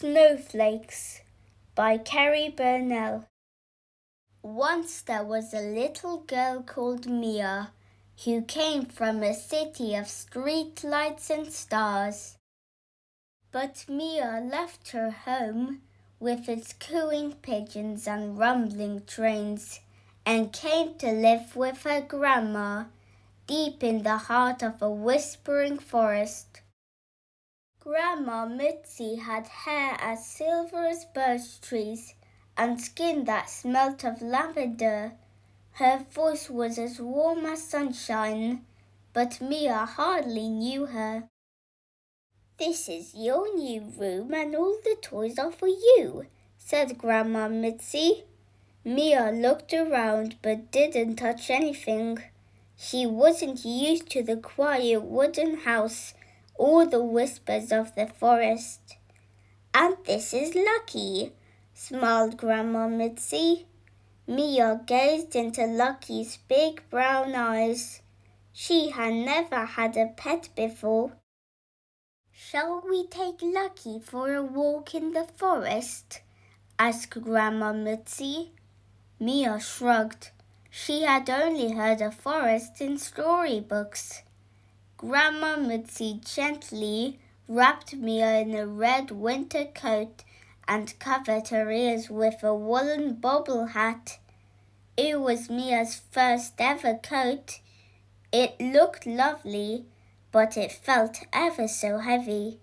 Snowflakes by Burnell. Once there was a little girl called Mia who came from a city of street lights and stars. But Mia left her home with its cooing pigeons and rumbling trains and came to live with her grandma deep in the heart of a whispering forest. Grandma Mitzi had hair as silver as birch trees and skin that smelt of lavender. Her voice was as warm as sunshine, but Mia hardly knew her. "This is your new room and all the toys are for you," said Grandma Mitzi. Mia looked around but didn't touch anything. She wasn't used to the quiet wooden house or the whispers of the forest. "And this is Lucky," smiled Grandma Mitzi. Mia gazed into Lucky's big brown eyes. She had never had a pet before. "Shall we take Lucky for a walk in the forest?" asked Grandma Mitzi. Mia shrugged. She had only heard of forests in storybooks. Grandma Mitzi gently wrapped Mia in a red winter coat and covered her ears with a woolen bobble hat. It was Mia's first ever coat. It looked lovely, but it felt ever so heavy.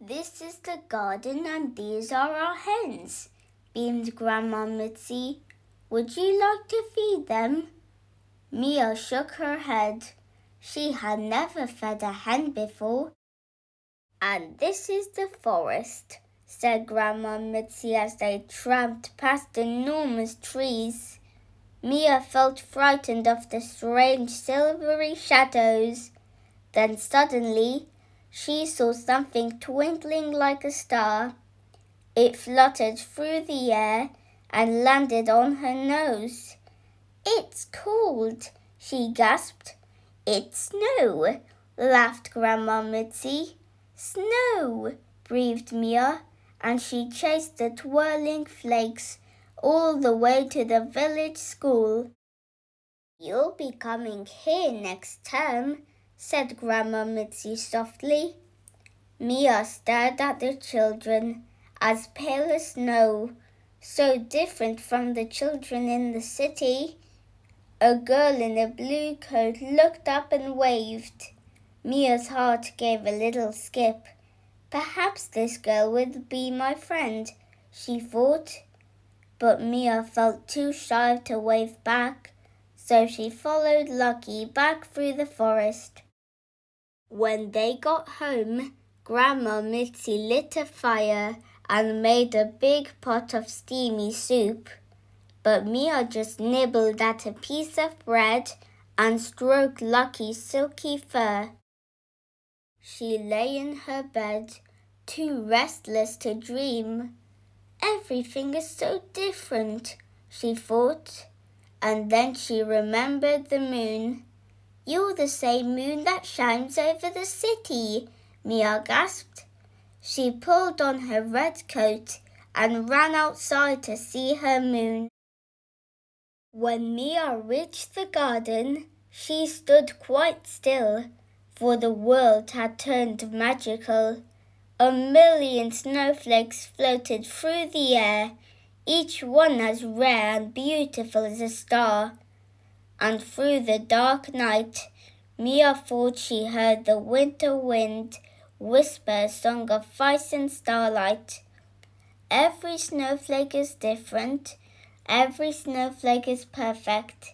"This is the garden and these are our hens," beamed Grandma Mitzi. "Would you like to feed them?" Mia shook her head. She had never fed a hen before. "And this is the forest," said Grandma Mitzi as they tramped past enormous trees. Mia felt frightened of the strange silvery shadows. Then suddenly, she saw something twinkling like a star. It fluttered through the air and landed on her nose. "It's cold," she gasped. "It's snow," laughed Grandma Mitzi. "Snow," breathed Mia, and she chased the twirling flakes all the way to the village school. "You'll be coming here next term," said Grandma Mitzi softly. Mia stared at the children, as pale as snow, so different from the children in the city. A girl in a blue coat looked up and waved. Mia's heart gave a little skip. Perhaps this girl would be my friend, she thought. But Mia felt too shy to wave back, so she followed Lucky back through the forest. When they got home, Grandma Mitzi lit a fire and made a big pot of steamy soup. But Mia just nibbled at a piece of bread and stroked Lucky's silky fur. She lay in her bed, too restless to dream. "Everything is so different," she thought, and then she remembered the moon. "You're the same moon that shines over the city," Mia gasped. She pulled on her red coat and ran outside to see her moon. When Mia reached the garden, she stood quite still, for the world had turned magical. 1,000,000 snowflakes floated through the air, each one as rare and beautiful as a star. And through the dark night, Mia thought she heard the winter wind whisper a song of ice and starlight. Every snowflake is different. Every snowflake is perfect.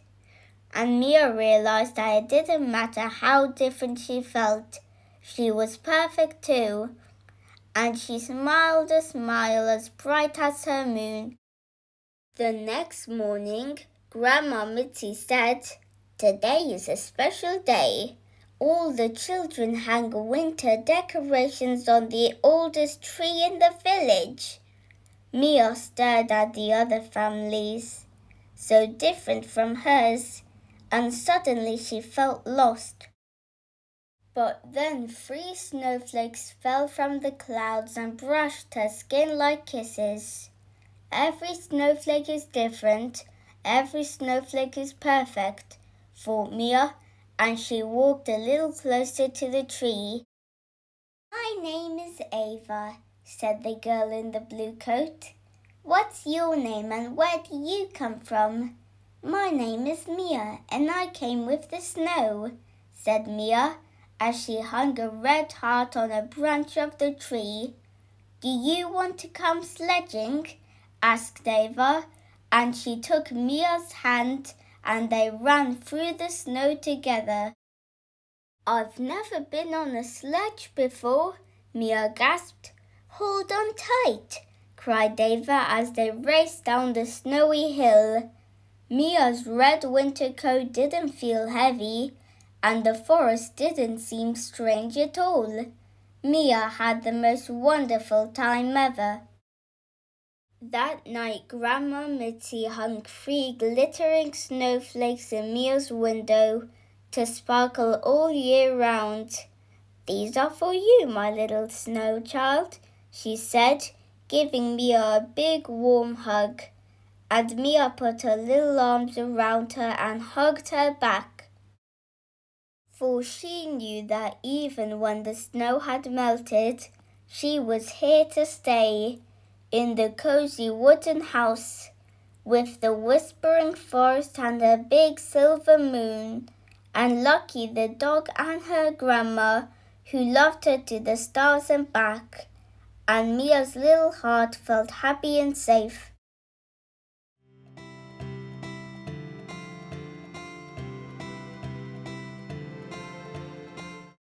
And Mia realized that it didn't matter how different she felt. She was perfect too. And she smiled a smile as bright as her moon. The next morning, Grandma Mitzi said, "Today is a special day. All the children hang winter decorations on the oldest tree in the village." Mia stared at the other families, so different from hers, and suddenly she felt lost. But then 3 snowflakes fell from the clouds and brushed her skin like kisses. Every snowflake is different, every snowflake is perfect, thought Mia, and she walked a little closer to the tree. My name is Ava, said the girl in the blue coat. What's your name and where do you come from? My name is Mia and I came with the snow, said Mia, as she hung a red heart on a branch of the tree. Do you want to come sledging? Asked Ava, and she took Mia's hand and they ran through the snow together. I've never been on a sledge before, Mia gasped. Hold on tight, cried Ava as they raced down the snowy hill. Mia's red winter coat didn't feel heavy, and the forest didn't seem strange at all. Mia had the most wonderful time ever. That night, Grandma Mitzi hung 3 glittering snowflakes in Mia's window to sparkle all year round. These are for you, my little snow child, she said, giving Mia a big warm hug. And Mia put her little arms around her and hugged her back. For she knew that even when the snow had melted, she was here to stay, in the cozy wooden house, with the whispering forest and a big silver moon, and Lucky the dog and her grandma, who loved her to the stars and back, and Mia's little heart felt happy and safe.